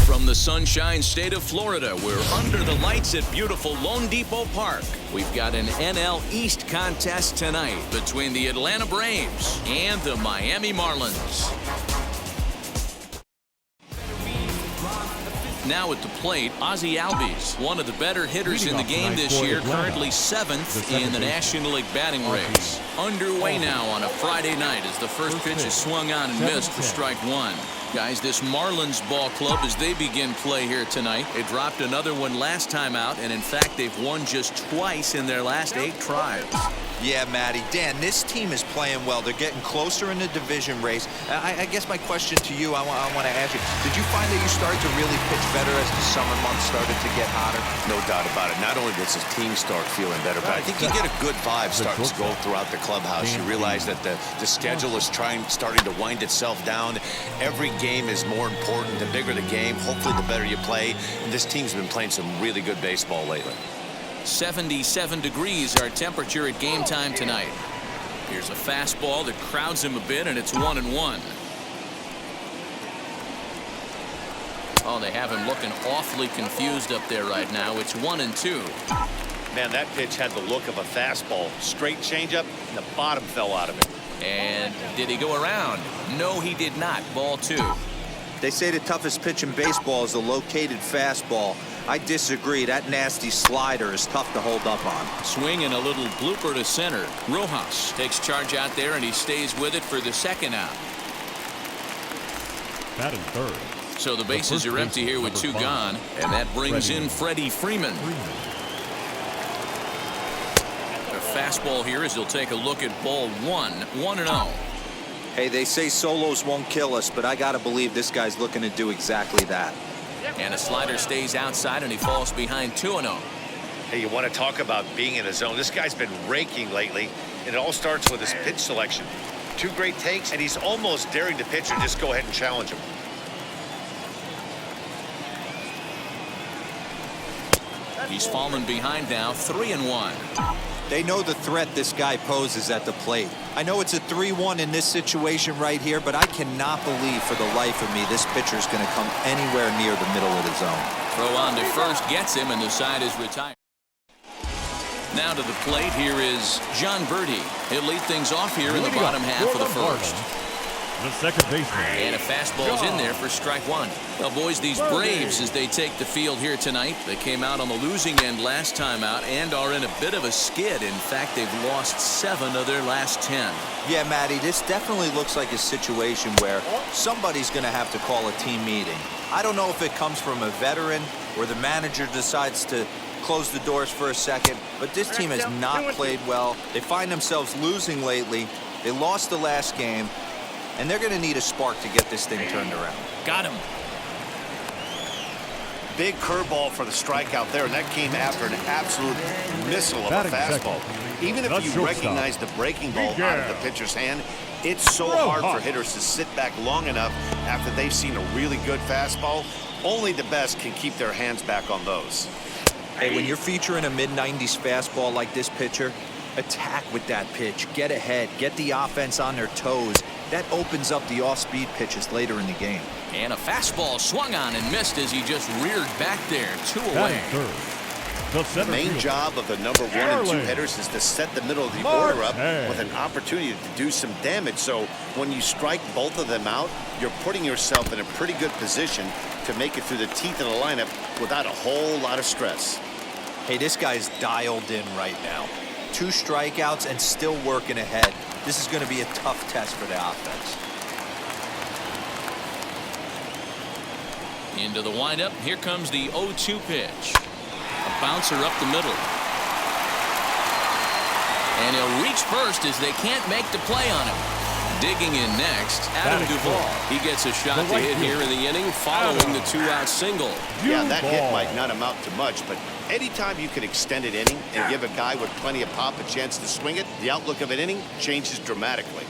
From the sunshine state of Florida, we're under the lights at beautiful Lone Depot Park. We've got an NL East contest tonight between the Atlanta Braves and the Miami Marlins. Now at the plate, Ozzie Albies, one of the better hitters in the game this year, currently 7th in the National League batting race. Underway now on a Friday night as the first pitch is swung on and missed for strike one. Guys, this Marlins ball club, as they begin play here tonight, they dropped another one last time out, and in fact, they've won just twice in their last 8 tries. Yeah, Matty. Dan, this team is playing well. They're getting closer in the division race. I guess my question to you, I want to ask you, did you find that you started to really pitch better as the summer months started to get hotter? No doubt about it. Not only does his team start feeling better, but I think you get a good vibe starting to go throughout the clubhouse. You realize that the schedule is starting to wind itself down. Every game is more important. The bigger the game, hopefully the better you play. And this team's been playing some really good baseball lately. 77 degrees our temperature at game time tonight. Here's a fastball that crowds him a bit, and it's 1-1. Oh, they have him looking awfully confused up there right now. It's 1-2. Man, that pitch had the look of a fastball. Straight changeup, and the bottom fell out of it. And did he go around? No, he did not. Ball 2. They say the toughest pitch in baseball is a located fastball. I disagree. That nasty slider is tough to hold up on. Swing and a little blooper to center. Rojas takes charge out there, and he stays with it for the second out. Batting third. So the bases are empty here with 2 gone, and that brings in Freddie Freeman. A fastball here as he'll take a look at ball 1, 1-0. Hey, they say solos won't kill us, but I got to believe this guy's looking to do exactly that. And a slider stays outside, and he falls behind 2-0. Hey, you want to talk about being in a zone. This guy's been raking lately, and it all starts with his pitch selection. 2 great takes, and he's almost daring the pitcher just go ahead and challenge him. He's fallen behind now, 3-1. They know the threat this guy poses at the plate. I know it's a 3-1 in this situation right here, but I cannot believe for the life of me this pitcher's going to come anywhere near the middle of the zone. Throw on to first gets him, and the side is retired. Now to the plate, here is John Birdie. He'll lead things off here in the bottom half of the first. The second baseman. And a fastball's in there for strike 1. Well, boys, these Braves, as they take the field here tonight, they came out on the losing end last time out and are in a bit of a skid. In fact, they've lost 7 of their last 10. Yeah, Matty, this definitely looks like a situation where somebody's going to have to call a team meeting. I don't know if it comes from a veteran or the manager decides to close the doors for a second, but this team has not played well. They find themselves losing lately. They lost the last game. And they're going to need a spark to get this thing turned around. Got him. Big curveball for the strikeout there, and that came after an absolute missile of a fastball. Even if you recognize the breaking ball out of the pitcher's hand, it's so hard for hitters to sit back long enough after they've seen a really good fastball. Only the best can keep their hands back on those. Hey, when you're featuring a mid-90s fastball like this pitcher, attack with that pitch. Get ahead. Get the offense on their toes. That opens up the off-speed pitches later in the game. And a fastball swung on and missed as he just reared back there. 2 away. The main job of the number 1 and 2 hitters is to set the middle of the order up with an opportunity to do some damage. So when you strike both of them out, you're putting yourself in a pretty good position to make it through the teeth of the lineup without a whole lot of stress. Hey, this guy's dialed in right now. 2 strikeouts and still working ahead. This is going to be a tough test for the offense. Into the windup. Here comes the 0-2 pitch. A bouncer up the middle. And he'll reach first as they can't make the play on him. Digging in next, Adam Duvall. He gets a shot to hit here in the inning following the 2-out single. Yeah, that hit might not amount to much, but anytime you can extend an inning and give a guy with plenty of pop a chance to swing it, the outlook of an inning changes dramatically.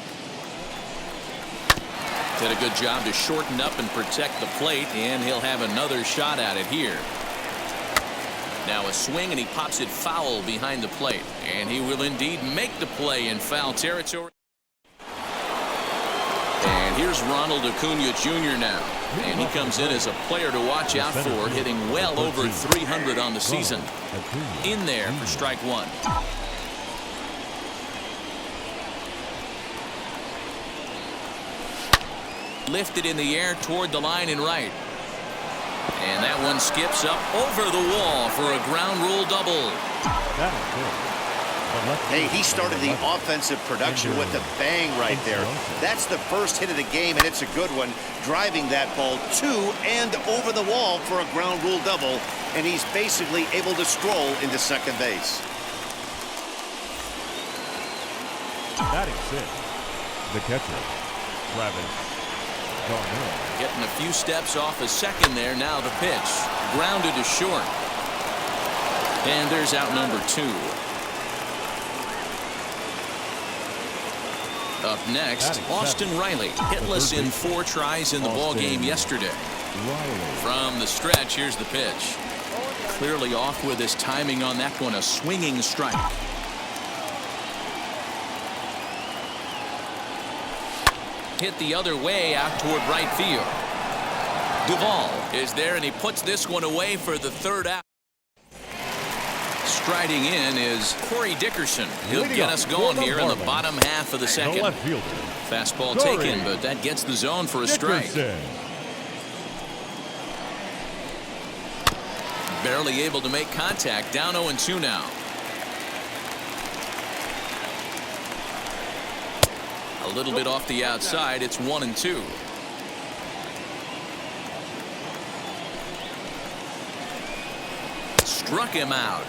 Did a good job to shorten up and protect the plate, and he'll have another shot at it here. Now a swing, and he pops it foul behind the plate, and he will indeed make the play in foul territory. And here's Ronald Acuna Jr. now. And he comes in as a player to watch out for, hitting well over 300 on the season. In there for strike one. Lifted in the air toward the line and right. And that one skips up over the wall for a ground rule double. Hey, he started the offensive production with a bang right there. That's the first hit of the game, and it's a good one, driving that ball to and over the wall for a ground rule double, and he's basically able to stroll into second base. Batting sixth, the catcher, Travis. Getting a few steps off a second there. Now the pitch. Grounded to short. And there's out number 2. Up next, Austin Riley. Hitless in 4 tries in the ball game yesterday. From the stretch, here's the pitch. Clearly off with his timing on that one. A swinging strike. Hit the other way out toward right field. Duvall is there, and he puts this one away for the third out. Striding in is Corey Dickerson. He'll get us going here in the bottom half of the second. Fastball taken, but that gets the zone for a strike. Barely able to make contact. Down 0-2 now. A little bit off the outside. It's 1-2. Struck him out.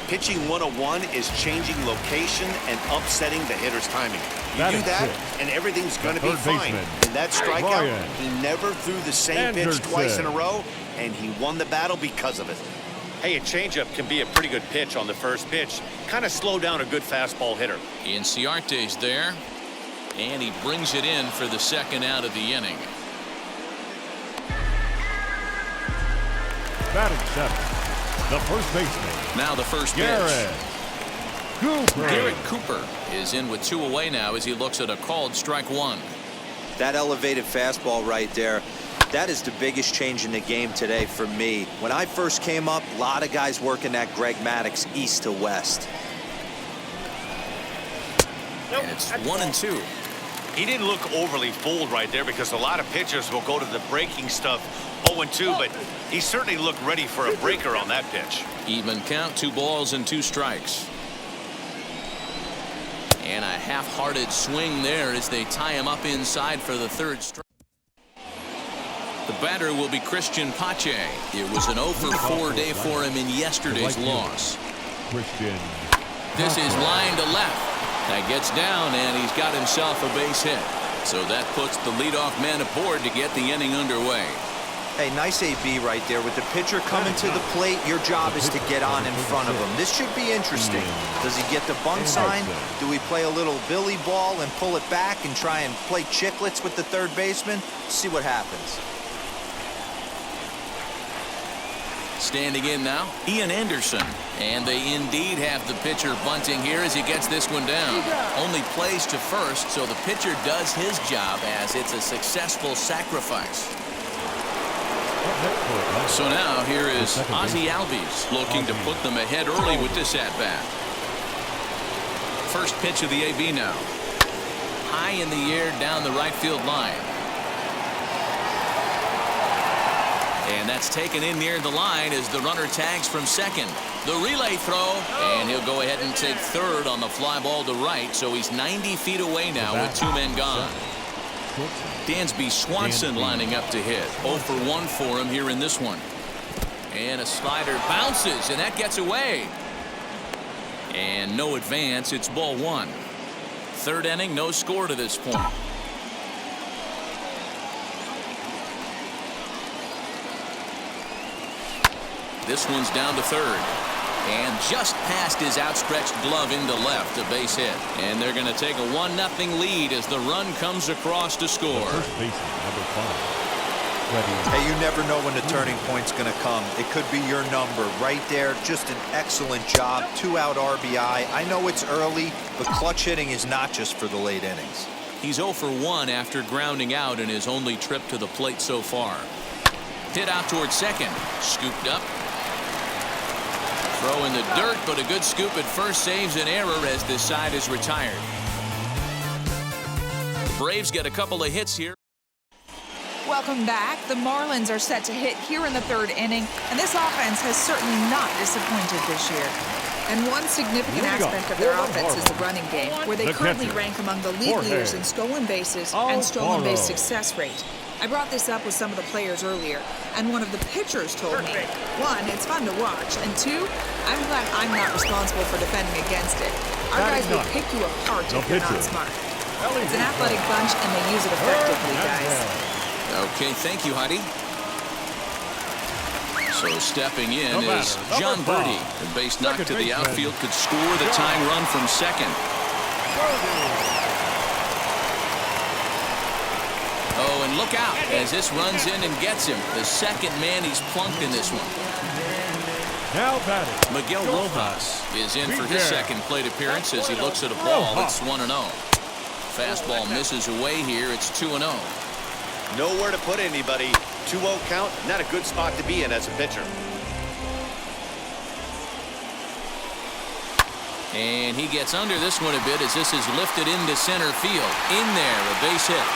Pitching 101 is changing location and upsetting the hitter's timing. You do that, and everything's going to be fine. In that strikeout, he never threw the same pitch twice in a row, and he won the battle because of it. Hey, a changeup can be a pretty good pitch on the first pitch. Kind of slow down a good fastball hitter. Inciarte's there, and he brings it in for the second out of the inning. Batting seventh, the first baseman. Now the first pitch. Garrett Cooper is in with 2 away now as he looks at a called strike 1. That elevated fastball right there. That is the biggest change in the game today for me. When I first came up, a lot of guys working that Greg Maddux east to west. And it's 1-2. He didn't look overly fooled right there because a lot of pitchers will go to the breaking stuff 0-2, but he certainly looked ready for a breaker on that pitch. Even count, 2 balls and 2 strikes. And a half-hearted swing there as they tie him up inside for the third strike. The batter will be Christian Pache. It was an 0-for-4 day for him in yesterday's loss. This is line to left. That gets down, and he's got himself a base hit. So that puts the leadoff man aboard to get the inning underway. Hey, nice AB right there. With the pitcher coming to the plate, your job is to get on in front of him. This should be interesting. Does he get the bunt sign? Do we play a little billy ball and pull it back and try and play chicklets with the third baseman? See what happens. Standing in now, Ian Anderson. And they indeed have the pitcher bunting here as he gets this one down. Only plays to first, so the pitcher does his job as it's a successful sacrifice. So now here is Ozzie Albies looking to put them ahead early with this at-bat. First pitch of the AB now. High in the air down the right field line. And that's taken in near the line as the runner tags from second. The relay throw, and he'll go ahead and take third on the fly ball to right, so he's 90 feet away now with 2 men gone. Dansby Swanson lining up to hit. 0-for-1 for him here in this one. And a slider bounces, and that gets away. And no advance. It's ball 1. Third inning, no score to this point. This one's down to third. And just past his outstretched glove into left, a base hit. And they're going to take a 1-0 lead as the run comes across to score. Hey, you never know when the turning point's going to come. It could be your number right there. Just an excellent job. 2-out RBI. I know it's early, but clutch hitting is not just for the late innings. He's 0 for 1 after grounding out in his only trip to the plate so far. Hit out towards second. Scooped up. Throw in the dirt, but a good scoop at first saves an error as this side is retired. The Braves get a couple of hits here. Welcome back. The Marlins are set to hit here in the third inning, and this offense has certainly not disappointed this year. And one significant aspect of their offense is the running game, where they currently rank among the league leaders in stolen bases and stolen base success rate. I brought this up with some of the players earlier, and one of the pitchers told me, one, it's fun to watch, and two, I'm glad I'm not responsible for defending against it. Our guys will pick you apart if you're not smart. It's an athletic bunch, and they use it effectively, guys. Okay, thank you, Heidi. So stepping in is John Birdie. The base knock to the outfield could score the tying run from second. Oh, and look out as this runs in and gets him. The second man he's plunked in this one. Now batting, Miguel Rojas is in for his second plate appearance as he looks at a ball. It's 1-0. Fastball misses away here. It's 2-0. Nowhere to put anybody. 2-0 count, not a good spot to be in as a pitcher. And he gets under this one a bit as this is lifted into center field. In there, a base hit.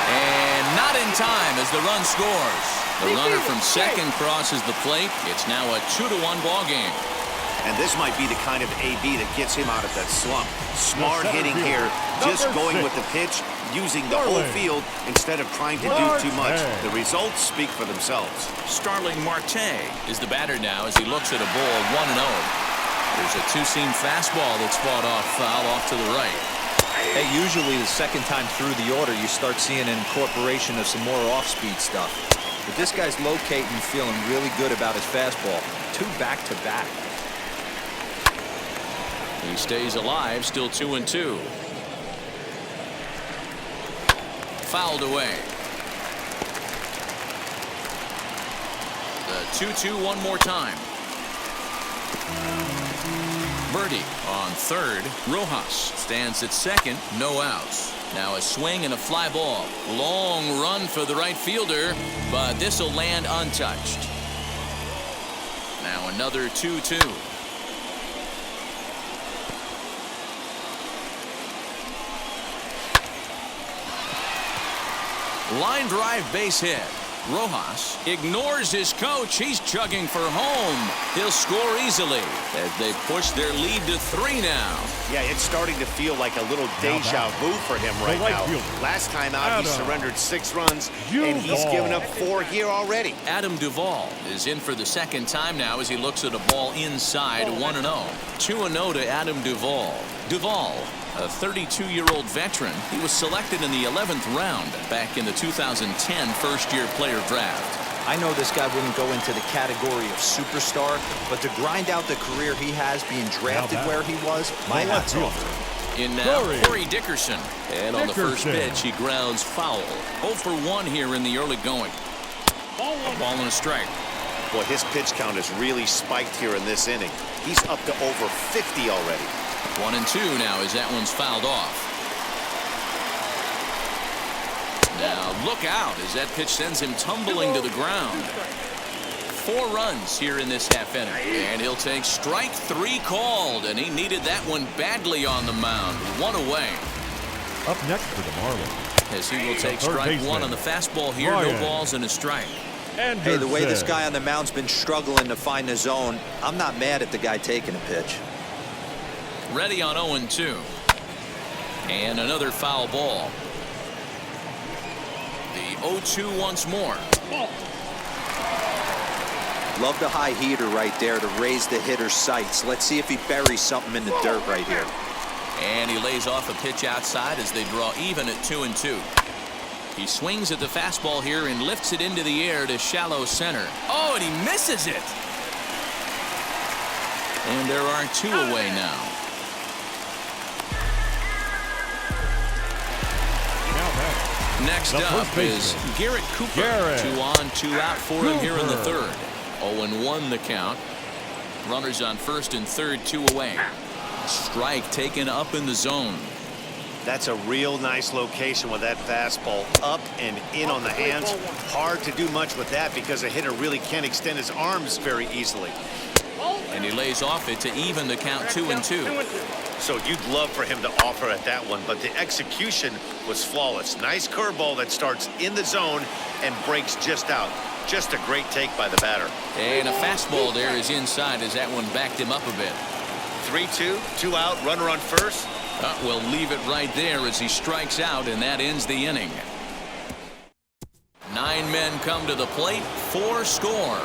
And not in time as the run scores. The runner from second crosses the plate. It's now a 2-1 ball game. And this might be the kind of AB that gets him out of that slump. Smart hitting here, just going with the pitch, using the whole field instead of trying to do too much. The results speak for themselves. Starling Marte is the batter now as he looks at a ball 1-0. There's a two-seam fastball that's fought off foul off to the right. Hey, usually the second time through the order, you start seeing an incorporation of some more off-speed stuff. But this guy's locating, feeling really good about his fastball. 2 back-to-back. He stays alive, still 2-2. Fouled away. The 2-2 one more time. Birdie on third. Rojas stands at second. No outs. Now a swing and a fly ball. Long run for the right fielder, but this will land untouched. Now another 2-2. Line drive base hit. Rojas ignores his coach. He's chugging for home. He'll score easily as they push their lead to 3 now. Yeah, it's starting to feel like a little deja vu for him right now. Last time out, he surrendered 6 runs, and he's given up 4 here already. Adam Duvall is in for the second time now as he looks at a ball inside. 1-0. 2-0 to Adam Duvall. Duvall, a 32-year-old veteran. He was selected in the 11th round back in the 2010 first-year player draft. I know this guy wouldn't go into the category of superstar, but to grind out the career he has being drafted where he was, my hat's off to him. In now, Corey Dickerson. And on the first pitch, he grounds foul. 0 for 1 here in the early going. A ball and a strike. Boy, his pitch count has really spiked here in this inning. He's up to over 50 already. 1-2 now as that one's fouled off. Now look out as that pitch sends him tumbling to the ground. 4 runs here in this half inning. And he'll take strike 3 called, and he needed that one badly on the mound. 1 away. Up next for the Marlins. As he will take strike 1 on the fastball here. No balls and a strike. Hey, the way this guy on the mound's been struggling to find the zone, I'm not mad at the guy taking a pitch. Ready on 0-2. And another foul ball. The 0-2 once more. Love the high heater right there to raise the hitter's sights. Let's see if he buries something in the dirt right here. And he lays off a pitch outside as they draw even at 2-2. He swings at the fastball here and lifts it into the air to shallow center. Oh, and he misses it. And there are 2 away now. Next up is Garrett Cooper. 2 on, 2 out for him here in the third. 0-1 the count. Runners on first and third, 2 away. Strike taken up in the zone. That's a real nice location with that fastball up and in on the hands. Hard to do much with that because a hitter really can't extend his arms very easily. And he lays off it to even the count 2-2. So you'd love for him to offer at that one, but the execution was flawless. Nice curveball that starts in the zone and breaks just out. Just a great take by the batter. And a fastball there is inside as that one backed him up a bit. 3-2, 2 out, runner on first. We'll leave it right there as he strikes out, and that ends the inning. 9 men come to the plate, 4 score.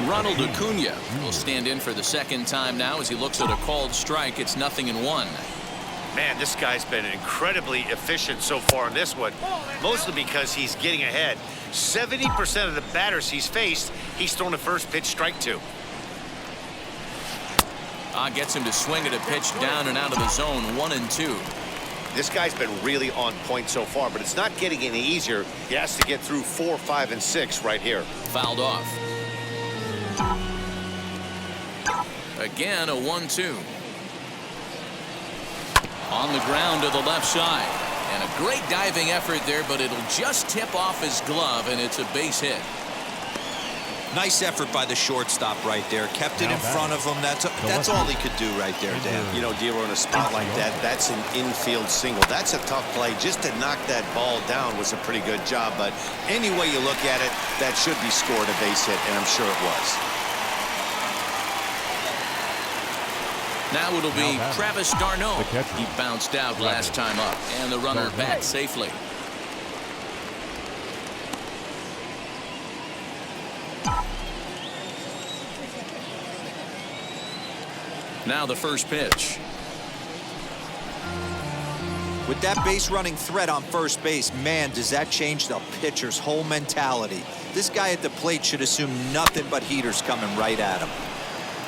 Ronald Acuna will stand in for the second time now as he looks at a called strike. It's 0-1. Man, this guy's been incredibly efficient so far in this one, mostly because he's getting ahead. 70% of the batters he's faced, he's thrown a first pitch strike to. Gets him to swing at a pitch down and out of the zone, 1-2. This guy's been really on point so far, but it's not getting any easier. He has to get through 4, 5, and 6 right here. Fouled off. Again, a 1-2. On the ground to the left side. And a great diving effort there, but it'll just tip off his glove, and it's a base hit. Nice effort by the shortstop right there. Kept it in front of him. That's all he could do right there, Dan. You know, Dero, in a spot like that, that's an infield single. That's a tough play. Just to knock that ball down was a pretty good job. But any way you look at it, that should be scored a base hit, and I'm sure it was. Now it'll be Travis d'Arnaud. He bounced out last time up, and the runner back safely. Now the first pitch. With that base running threat on first base, man, does that change the pitcher's whole mentality. This guy at the plate should assume nothing but heaters coming right at him.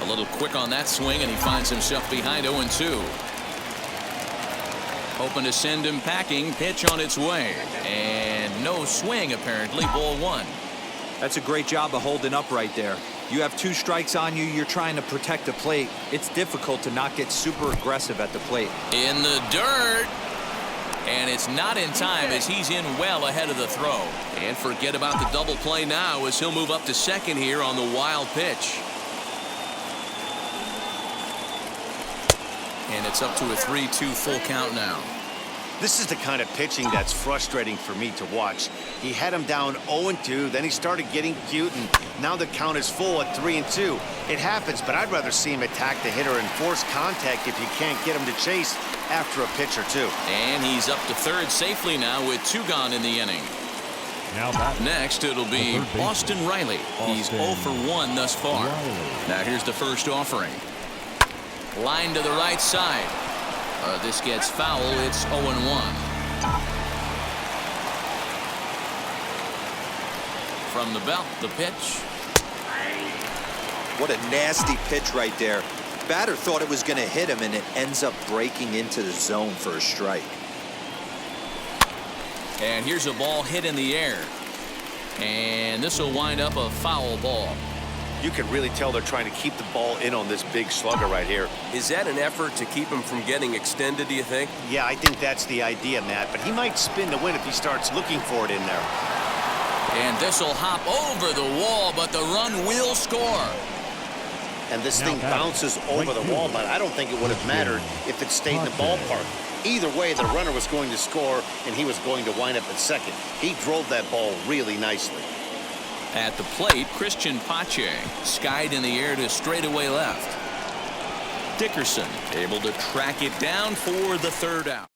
A little quick on that swing, and he finds himself behind 0-2. Hoping to send him packing. Pitch on its way. And no swing, apparently. Ball 1. That's a great job of holding up right there. You have 2 strikes on you. You're trying to protect the plate. It's difficult to not get super aggressive at the plate. In the dirt. And it's not in time as he's in well ahead of the throw. And forget about the double play now as he'll move up to second here on the wild pitch. And it's up to a 3-2 full count now. This is the kind of pitching that's frustrating for me to watch. He had him down 0-2, then he started getting cute, and now the count is full at 3-2. It happens, but I'd rather see him attack the hitter and force contact if you can't get him to chase after a pitch or 2. And he's up to third safely now with 2 gone in the inning. Next, it'll be Austin Riley. He's 0 for 1 thus far. Now here's the first offering. Line to the right side. This gets foul. It's 0-1. From the belt, the pitch. What a nasty pitch right there. Batter thought it was going to hit him, and it ends up breaking into the zone for a strike. And here's a ball hit in the air. And this will wind up a foul ball. You can really tell they're trying to keep the ball in on this big slugger right here. Is that an effort to keep him from getting extended, do you think? Yeah, I think that's the idea, Matt. But he might spin to win if he starts looking for it in there. And this will hop over the wall, but the run will score. And this thing bounces over the wall, but I don't think it would have mattered if it stayed in the ballpark. Either way, the runner was going to score, and he was going to wind up at second. He drove that ball really nicely. At the plate, Christian Pache skied in the air to straightaway left. Dickerson able to track it down for the third out.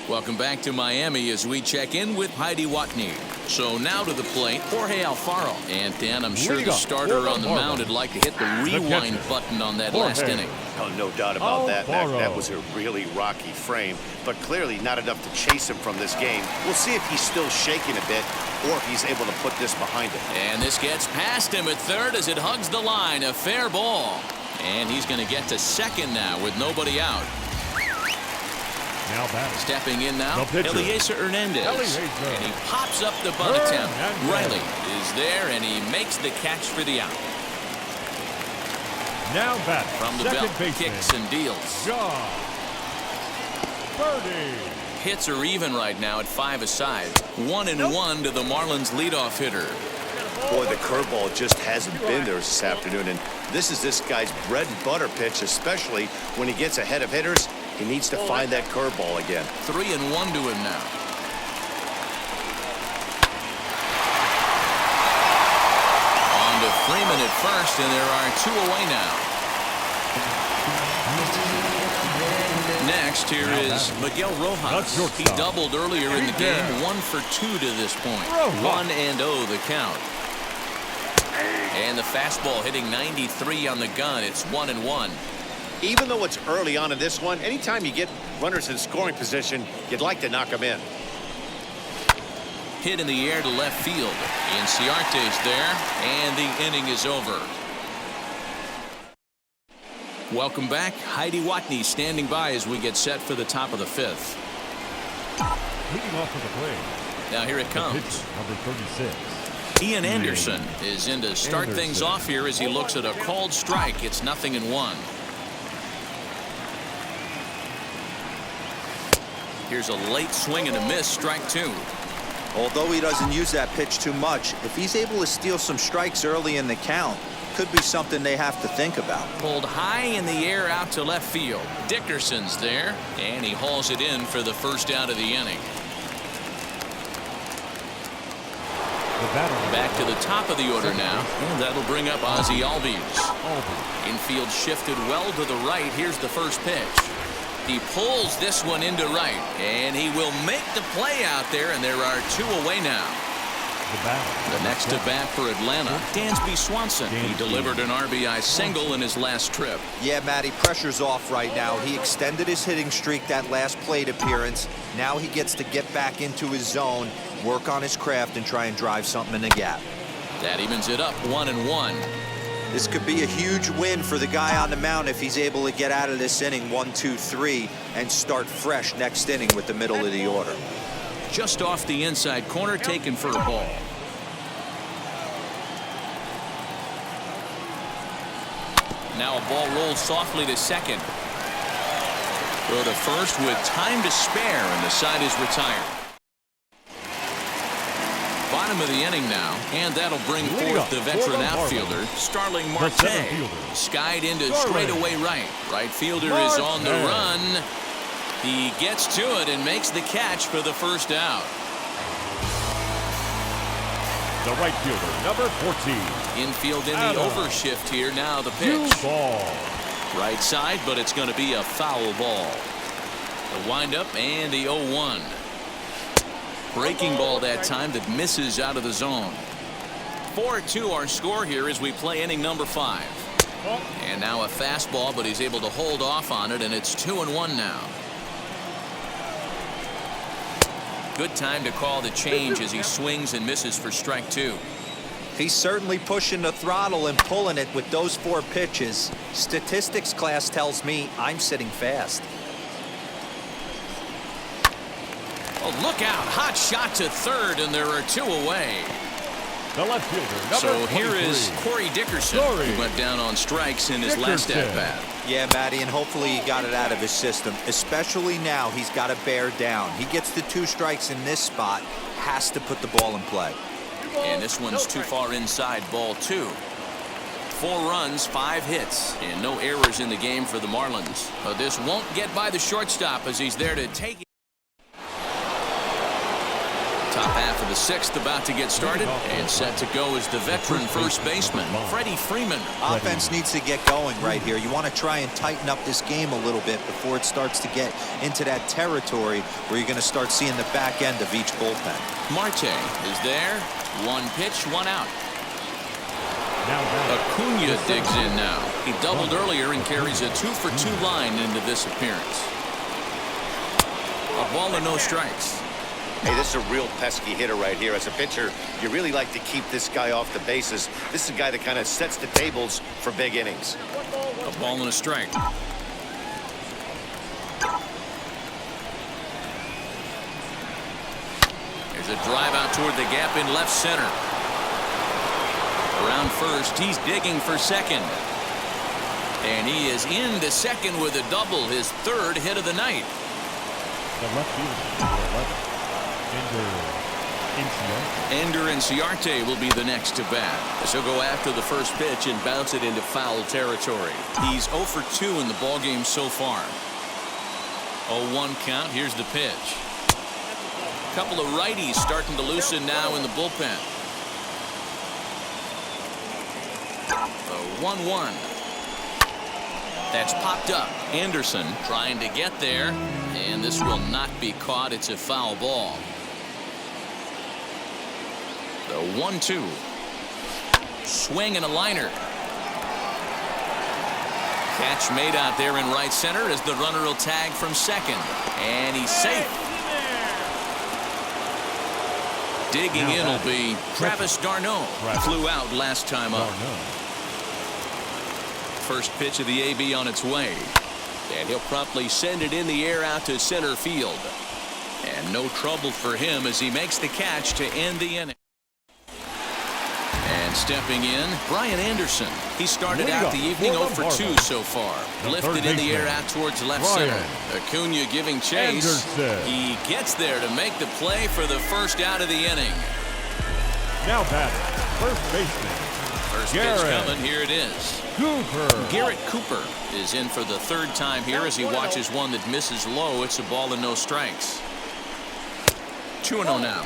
Welcome back to Miami as we check in with Heidi Watney. So now to the plate, Jorge Alfaro. And Dan, I'm sure the starter on the mound would like to hit the rewind button on that last inning. Oh, no doubt about that. That was a really rocky frame, but clearly not enough to chase him from this game. We'll see if he's still shaking a bit or if he's able to put this behind him. And this gets past him at third as it hugs the line. A fair ball. And he's going to get to second now with nobody out. Now batting. Stepping in now, Eliezer Hernandez. And he pops up the bunt attempt. Riley is there, and he makes the catch for the out. Now batting. From the second belt, baseman. kicks and deals. John Birdie. Hits are even right now at 5 aside. 1-1 to the Marlins leadoff hitter. Boy, the curveball just hasn't been there this afternoon, and this is this guy's bread and butter pitch, especially when he gets ahead of hitters. He needs to find that curveball again. 3-1 to him now. On to Freeman at first, and there are 2 away now. Next, here is Miguel Rojas. He doubled earlier in the game, 1 for 2 to this point. 1-0 the count. And the fastball hitting 93 on the gun. It's 1-1. Even though it's early on in this one, anytime you get runners in scoring position, you'd like to knock them in. Hit in the air to left field. Inciarte's there, and the inning is over. Welcome back. Heidi Watney standing by as we get set for the top of the 5th. Leading off of the plate. Now here it comes. Number 36. Ian Anderson is in to start things off here as he looks at a called strike. It's 0-1. Here's a late swing and a miss, strike 2. Although he doesn't use that pitch too much, if he's able to steal some strikes early in the count, could be something they have to think about. Pulled high in the air out to left field. Dickerson's there, and he hauls it in for the first out of the inning. Back to the top of the order now, and that'll bring up Ozzie Albies. Infield shifted well to the right. Here's the first pitch. He pulls this one into right, and he will make the play out there, and there are 2 away now. The next to bat for Atlanta, Dansby Swanson. He delivered an RBI single in his last trip. Yeah, Matty, pressure's off right now. He extended his hitting streak that last plate appearance. Now he gets to get back into his zone, work on his craft, and try and drive something in the gap. That evens it up 1-1. This could be a huge win for the guy on the mound if he's able to get out of this inning 1-2-3 and start fresh next inning with the middle of the order. Just off the inside corner, taken for a ball. Now a ball rolls softly to second. Throw to first with time to spare, and the side is retired. Bottom of the inning now, and that'll bring forth the veteran outfielder, Starling Marte. Skied into straightaway right. Right fielder is on the run. He gets to it and makes the catch for the first out. The right fielder, number 14. Infield in the overshift here. Now the pitch. Right side, but it's going to be a foul ball. The windup and the 0-1. Breaking ball that time that misses out of the zone. 4-2 our score here as we play inning number 5. And now a fastball, but he's able to hold off on it, and it's 2-1 now. Good time to call the change as he swings and misses for strike 2. He's certainly pushing the throttle and pulling it with those 4 pitches. Statistics class tells me I'm sitting fast. Oh, look out. Hot shot to third, and there are 2 away. The left fielder, so here is Corey Dickerson, who went down on strikes in his last at-bat. Yeah, Matty, and hopefully he got it out of his system. Especially now, he's got to bear down. He gets the 2 strikes in this spot, has to put the ball in play. And this one's too far inside, ball 2. 4 runs, 5 hits, and no errors in the game for the Marlins. But this won't get by the shortstop as he's there to take it. Top half of the 6th about to get started, and set to go is the veteran first baseman, Freddie Freeman. Offense needs to get going right here. You want to try and tighten up this game a little bit before it starts to get into that territory where you're going to start seeing the back end of each bullpen. Marte is there. 1 pitch, 1 out. Acuna digs in now. He doubled earlier and carries a 2-for-2 line into this appearance. A ball and no strikes. Hey, this is a real pesky hitter right here. As a pitcher, you really like to keep this guy off the bases. This is a guy that kind of sets the tables for big innings. A ball and a strike. There's a drive out toward the gap in left center. Around first, he's digging for second. And he is into second with a double, his third hit of the night. The left fielder, 11, Ender Inciarte will be the next to bat. As he'll go after the first pitch and bounce it into foul territory. He's 0 for 2 in the ballgame so far. 0-1 count. Here's the pitch. A couple of righties starting to loosen now in the bullpen. The 1-1. That's popped up. Anderson trying to get there, and this will not be caught. It's a foul ball. The 1-2. Swing and a liner. Catch made out there in right center as the runner will tag from second. And he's safe. Digging in will be Travis d'Arnaud. Flew out last time up. First pitch of the AB on its way. And he'll promptly send it in the air out to center field. And no trouble for him as he makes the catch to end the inning. And stepping in, Brian Anderson. He started out the evening 0 for 2 so far. Lifted in the air out towards left center. Acuna giving chase. He gets there to make the play for the first out of the inning. Now batting, first baseman. First pitch coming. Here it is. Garrett Cooper is in for the third time here as he watches one that misses low. It's a ball and no strikes. 2-0 now.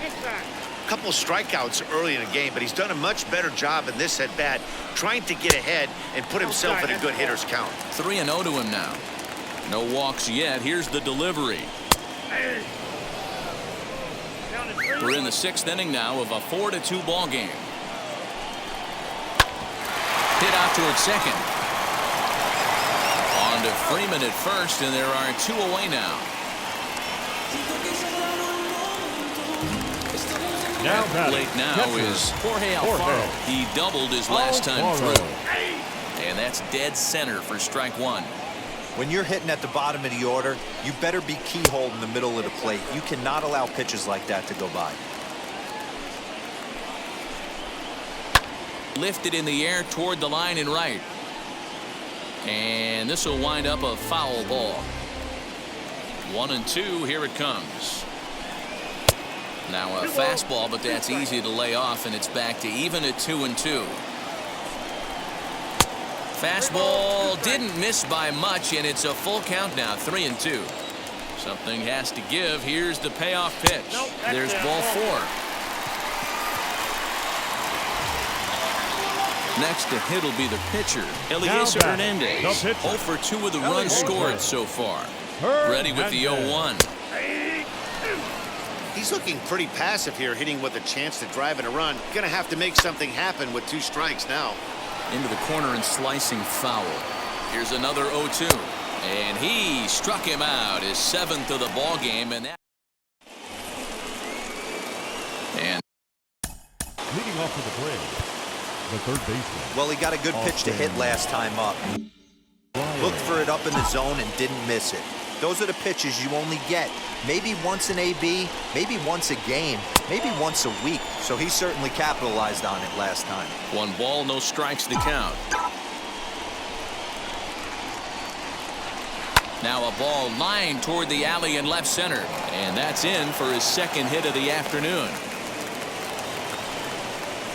A couple of strikeouts early in the game, but he's done a much better job in this at bat, trying to get ahead and put himself in a good hitter's count. 3-0 to him now. No walks yet. Here's the delivery. We're in the 6th inning now of a 4-2 ball game. Hit out towards second. On to Freeman at first, and there are 2 away now. Late now is Jorge Alfaro. He doubled his last time through. And that's dead center for strike 1. When you're hitting at the bottom of the order, you better be keyhole in the middle of the plate. You cannot allow pitches like that to go by. Lifted in the air toward the line and right. And this will wind up a foul ball. 1-2. Here it comes. Now a fastball, but that's easy to lay off, and it's back to even at 2-2. Fastball didn't miss by much, and it's a full count now, 3-2. Something has to give. Here's the payoff pitch. There's ball 4. Next to hit will be the pitcher, Eliezer Hernandez. 0 for 2 with the runs scored so far. Ready with the 0-1. He's looking pretty passive here, hitting with a chance to drive in a run. Gonna have to make something happen with 2 strikes now. Into the corner and slicing foul. Here's another 0-2. And he struck him out, his 7th of the ball game, and leading off to the plate, the third baseman. Well, he got a good pitch to hit last time up. Looked for it up in the zone and didn't miss it. Those are the pitches you only get maybe once in AB, maybe once a game, maybe once a week. So he certainly capitalized on it last time. 1 ball, no strikes to count. Now a ball lined toward the alley in left center. And that's in for his 2nd hit of the afternoon.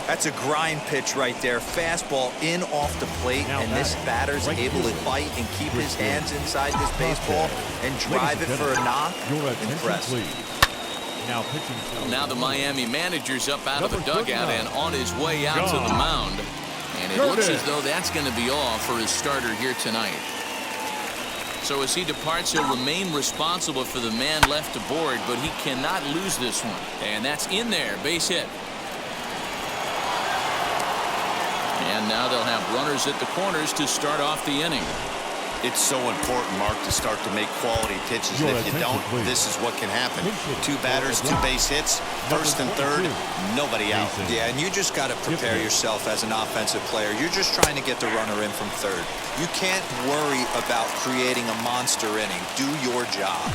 That's a grind pitch right there. Fastball in off the plate, and this batter's able to bite and keep his hands inside this baseball and drive it for a knock. Impressive. Now the Miami manager's up out of the dugout and on his way out to the mound. And it looks as though that's going to be all for his starter here tonight. So as he departs, he'll remain responsible for the man left aboard, but he cannot lose this one. And that's in there, base hit. And now they'll have runners at the corners to start off the inning. It's so important, Mark, to start to make quality pitches. And if you don't, this is what can happen. 2 batters, 2 base hits, 1st and 3rd, nobody out. Yeah, and you just got to prepare yourself as an offensive player. You're just trying to get the runner in from 3rd. You can't worry about creating a monster inning. Do your job.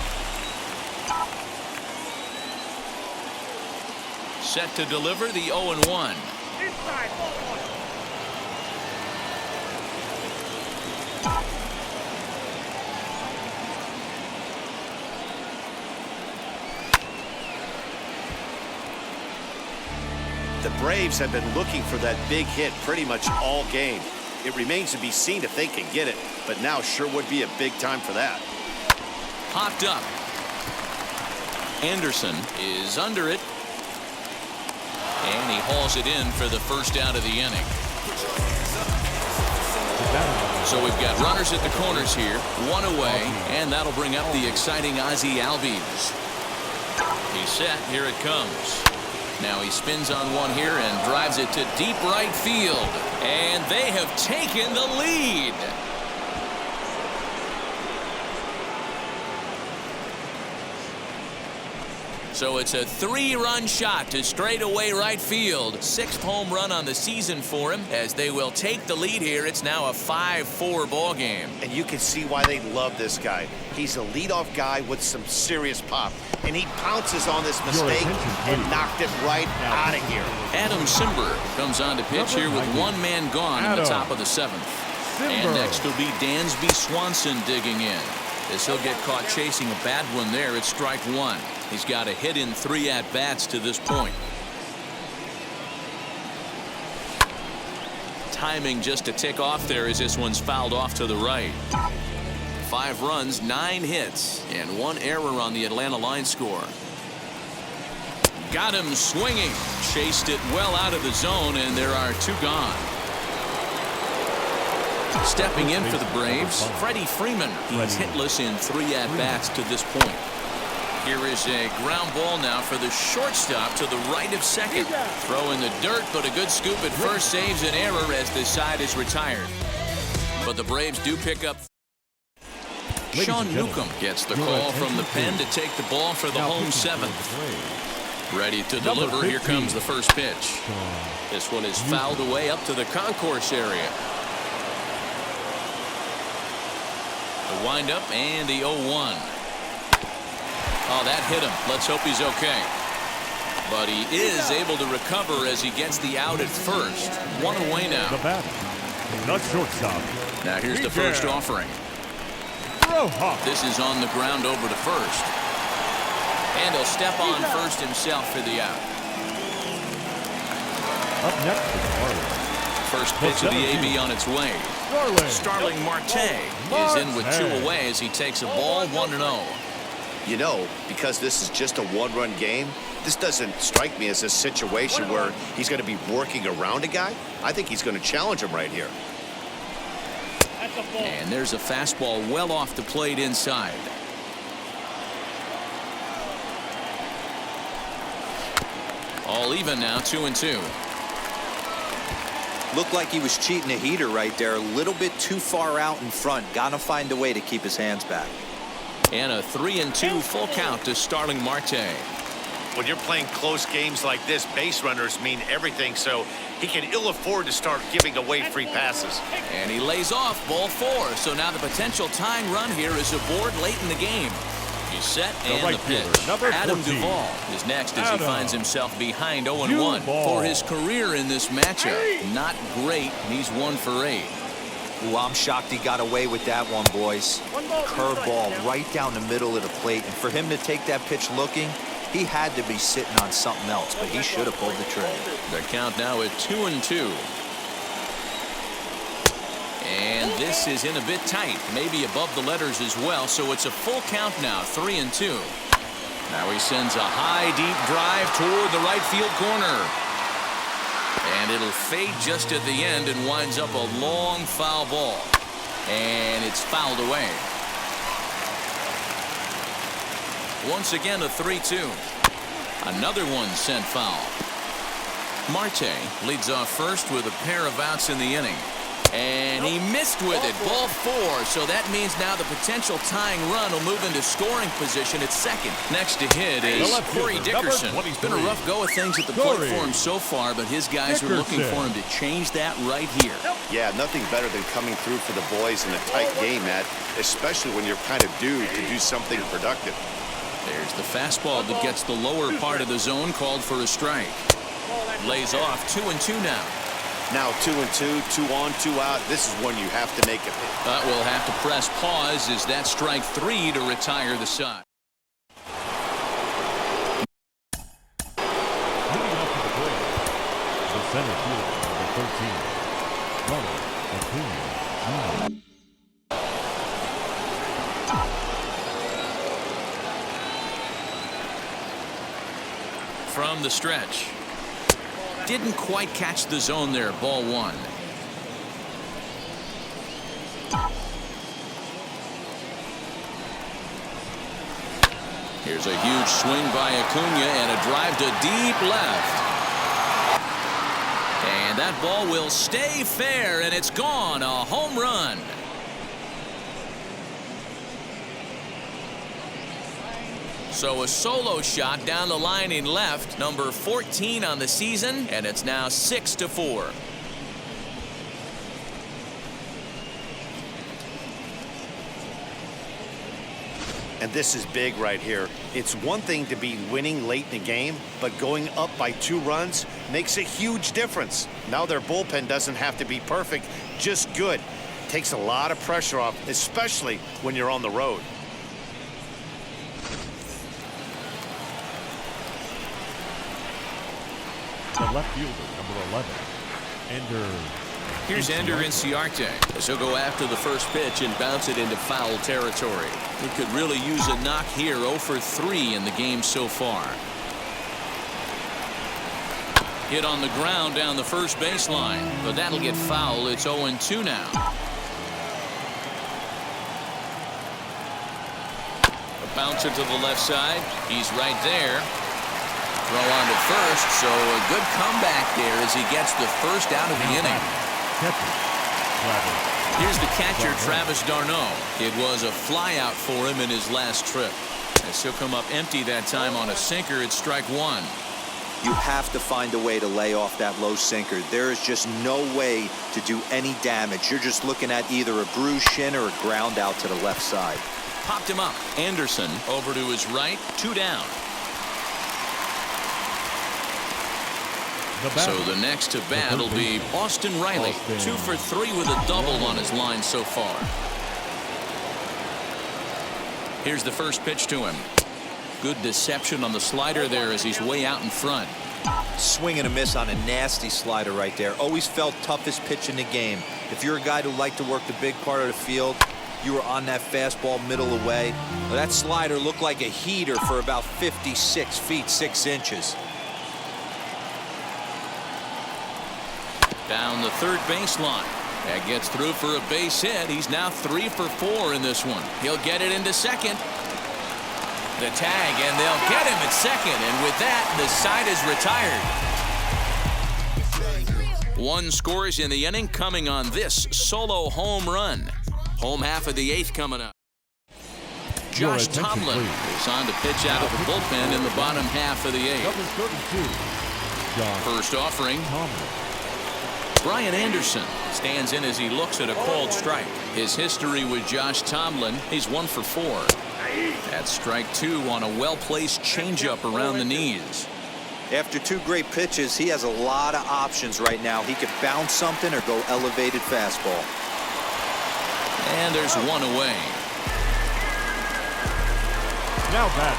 Set to deliver the 0-1. The Braves have been looking for that big hit pretty much all game. It remains to be seen if they can get it, but now sure would be a big time for that. Popped up. Anderson is under it. And he hauls it in for the first out of the inning. So we've got runners at the corners here, one away, and that'll bring up the exciting Ozzie Albies. He's set. Here it comes. Now he spins on one here and drives it to deep right field. And they have taken the lead. So it's a 3-run shot to straightaway right field. 6th home run on the season for him as they will take the lead here. It's now a 5-4 ball game. And you can see why they love this guy. He's a leadoff guy with some serious pop. And he pounces on this mistake and knocked it right out of here. Adam Simber comes on to pitch here with one man gone in the top of the 7th. And next will be Dansby Swanson digging in. As he'll get caught chasing a bad one there at strike 1. He's got a hit in 3 at-bats to this point. Timing just to tick off there as this one's fouled off to the right. 5 runs, 9 hits, and 1 error on the Atlanta line score. Got him swinging. Chased it well out of the zone, and there are 2 gone. Stepping in for the Braves, Freddie Freeman. He's hitless in 3 at-bats to this point. Here is a ground ball now for the shortstop to the right of second. Throw in the dirt, but a good scoop at first saves an error as the side is retired. But the Braves do pick up. Sean Newcomb gets the call from the pen to take the ball for the home 7th. Ready to deliver. Here comes the first pitch. This one is fouled away up to the concourse area. The windup and the 0-1. Oh, that hit him. Let's hope he's okay. But he is able to recover as he gets the out at first. 1 away now. The batter, the shortstop. Now here's the first offering. This is on the ground over to first. And he'll step on first himself for the out. Up next is Marlins. First pitch of the AB on its way. Starling Marte is in with 2 away as he takes a ball 1-0. You know, because this is just a 1-run game, this doesn't strike me as a situation where he's going to be working around a guy. I think he's going to challenge him right here. And there's a fastball well off the plate inside. All even now, 2-2. Looked like he was cheating a heater right there. A little bit too far out in front. Gotta find a way to keep his hands back. And a 3-2 full count to Starling Marte. When you're playing close games like this, base runners mean everything, so he can ill afford to start giving away free passes. And he lays off ball 4. So now the potential tying run here is aboard late in the game. He's set and the pitch. Adam Duvall is next as he finds himself behind 0-1 for his career in this matchup. Not great. He's 1 for 8. Ooh, I'm shocked he got away with that one, boys. Curveball right down the middle of the plate. And for him to take that pitch looking, he had to be sitting on something else, but he should have pulled the trigger. The count now at 2-2. And this is in a bit tight, maybe above the letters as well, so it's a full count now, 3-2. Now he sends a high, deep drive toward the right field corner. And it'll fade just at the end and winds up a long foul ball. And it's fouled away. Once again, a 3-2. Another one sent foul. Marte leads off first with a pair of outs in the inning. And he missed with it. Ball 4. So that means now the potential tying run will move into scoring position at second. Next to hit is Corey Dickerson. It's been a rough go of things at the plate for him so far, but his guys are looking for him to change that right here. Yeah, nothing better than coming through for the boys in a tight game, Matt, especially when you're kind of due to do something productive. There's the fastball that gets the lower part of the zone, called for a strike. Lays off 2-2 now. Now 2-2, 2 on, 2 out. This is when you have to make a pick. But we'll have to press pause as that strike 3 to retire the side. Leading up to the plate, the center fielder, number 13, Ronald Acuna Jr. From the stretch. Didn't quite catch the zone there. Ball 1. Here's a huge swing by Acuna and a drive to deep left. And that ball will stay fair, and it's gone. A home run. So a solo shot down the line in left, number 14 on the season, and it's now 6-4. And this is big right here. It's one thing to be winning late in the game, but going up by 2 runs makes a huge difference. Now their bullpen doesn't have to be perfect, just good. Takes a lot of pressure off, especially when you're on the road. The left fielder, number 11, Ender. Here's Ender Inciarte as he'll go after the first pitch and bounce it into foul territory. He could really use a knock here. 0 for 3 in the game so far. Hit on the ground down the first baseline, but that'll get foul. It's 0-2 now. A bouncer to the left side. He's right there. Throw on to first, so a good comeback there as he gets the first out of the inning. Here's the catcher, Travis d'Arnaud. It was a flyout for him in his last trip. As he'll come up empty that time on a sinker, it's strike 1. You have to find a way to lay off that low sinker. There is just no way to do any damage. You're just looking at either a bruised shin or a ground out to the left side. Popped him up. Anderson over to his right, 2 down. So the next to bat will be Austin Riley. 2 for 3 with a double on his line so far. Here's the first pitch to him. Good deception on the slider there as he's way out in front. Swing and a miss on a nasty slider right there. Always felt toughest pitch in the game. If you're a guy who liked to work the big part of the field, you were on that fastball middle away. Well, that slider looked like a heater for about 56 feet 6 inches. Down the third baseline. That gets through for a base hit. He's now 3 for 4 in this one. He'll get it into second. The tag, and they'll get him at second. And with that, the side is retired. 1 scores in the inning coming on this solo home run. Home half of the 8th coming up. Josh Tomlin is on to pitch out of the bullpen in the bottom half of the 8th. First offering. Brian Anderson stands in as he looks at a called strike. His history with Josh Tomlin, he's 1 for 4. That's strike 2 on a well-placed changeup around the knees. After 2 great pitches, he has a lot of options right now. He could bounce something or go elevated fastball. And there's 1 away. Now back.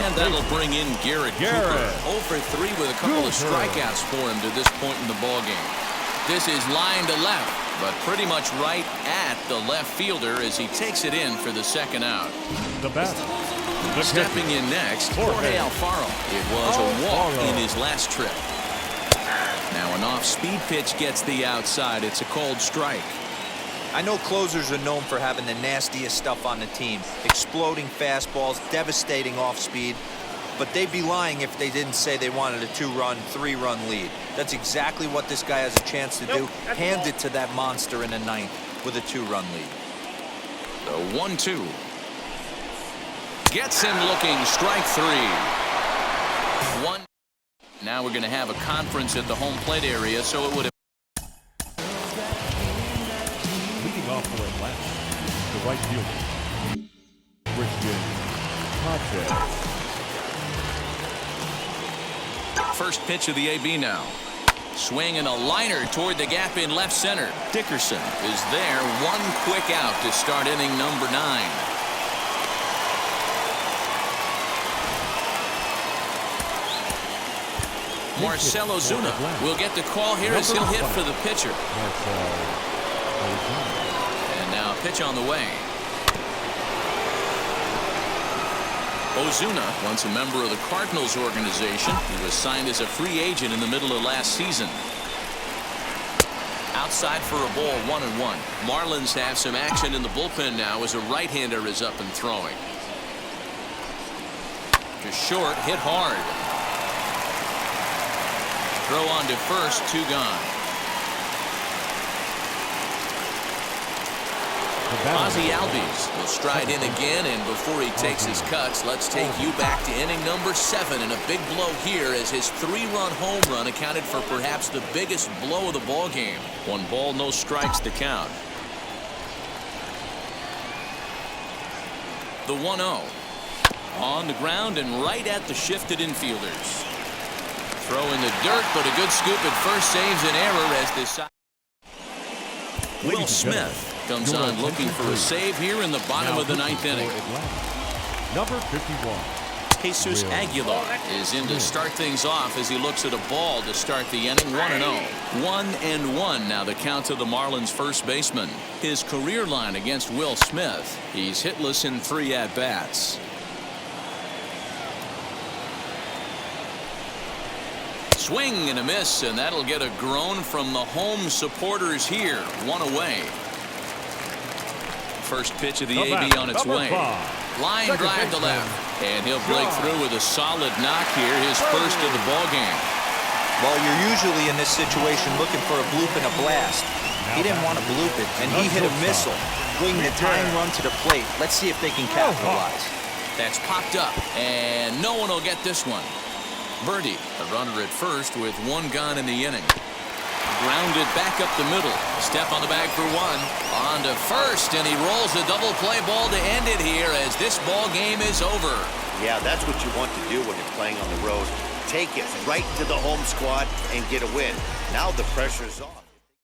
And that'll bring in Garrett Cooper. 0 for 3 with a couple of strikeouts for him to this point in the ballgame. This is line to left, but pretty much right at the left fielder as he takes it in for the second out. The batter. Stepping in next, Jorge Alfaro. It was a walk in his last trip. Now an off-speed pitch gets the outside. It's a called strike. I know closers are known for having the nastiest stuff on the team. Exploding fastballs, devastating off-speed. But they'd be lying if they didn't say they wanted a 2-run, 3-run lead. That's exactly what this guy has a chance to do. Hand it to that monster in the 9th with a 2-run lead. The 1-2. Gets him looking, strike 3. 1. Now we're going to have a conference at the home plate area, so it would have. Leading off for Atlanta, the right fielder, Christian Pache. First pitch of the AB now. Swing and a liner toward the gap in left center. Dickerson is there. One quick out to start inning number 9. Marcell Ozuna will get the call here as he'll hit for the pitcher. And now a pitch on the way. Ozuna, once a member of the Cardinals organization, he was signed as a free agent in the middle of last season. Outside for a ball, 1-1. Marlins have some action in the bullpen now as a right-hander is up and throwing. To short, hit hard. Throw on to first, 2 gone. Ozzie Albies will stride in again, and before he takes his cuts, let's take you back to inning number 7, and a big blow here as his 3-run home run accounted for perhaps the biggest blow of the ball game. 1 ball, no strikes to count. The 1-0 on the ground and right at the shifted infielders. Throw in the dirt, but a good scoop at first saves an error as this. Will Smith comes on looking for a save here in the bottom of the 9th inning. Number 51. Jesus Aguilar is in to start things off as he looks at a ball to start the inning. 1-0. 1-1 now the count to the Marlins first baseman. His career line against Will Smith. He's hitless in 3 at-bats. Swing and a miss, and that'll get a groan from the home supporters here. 1 away. First pitch of the AB on its way. Line drive to left, and he'll break through with a solid knock here, his first of the ball game. Well, you're usually in this situation looking for a bloop and a blast. He didn't want to bloop it, and he hit a missile, bringing the tying run to the plate. Let's see if they can capitalize. That's popped up, and no one will get this one. Birdie, a runner at first with 1 gone in the inning. Grounded back up the middle. Step on the bag for 1. On to first, and he rolls a double play ball to end it here as this ball game is over. Yeah, that's what you want to do when you're playing on the road. Take it right to the home squad and get a win. Now the pressure's off.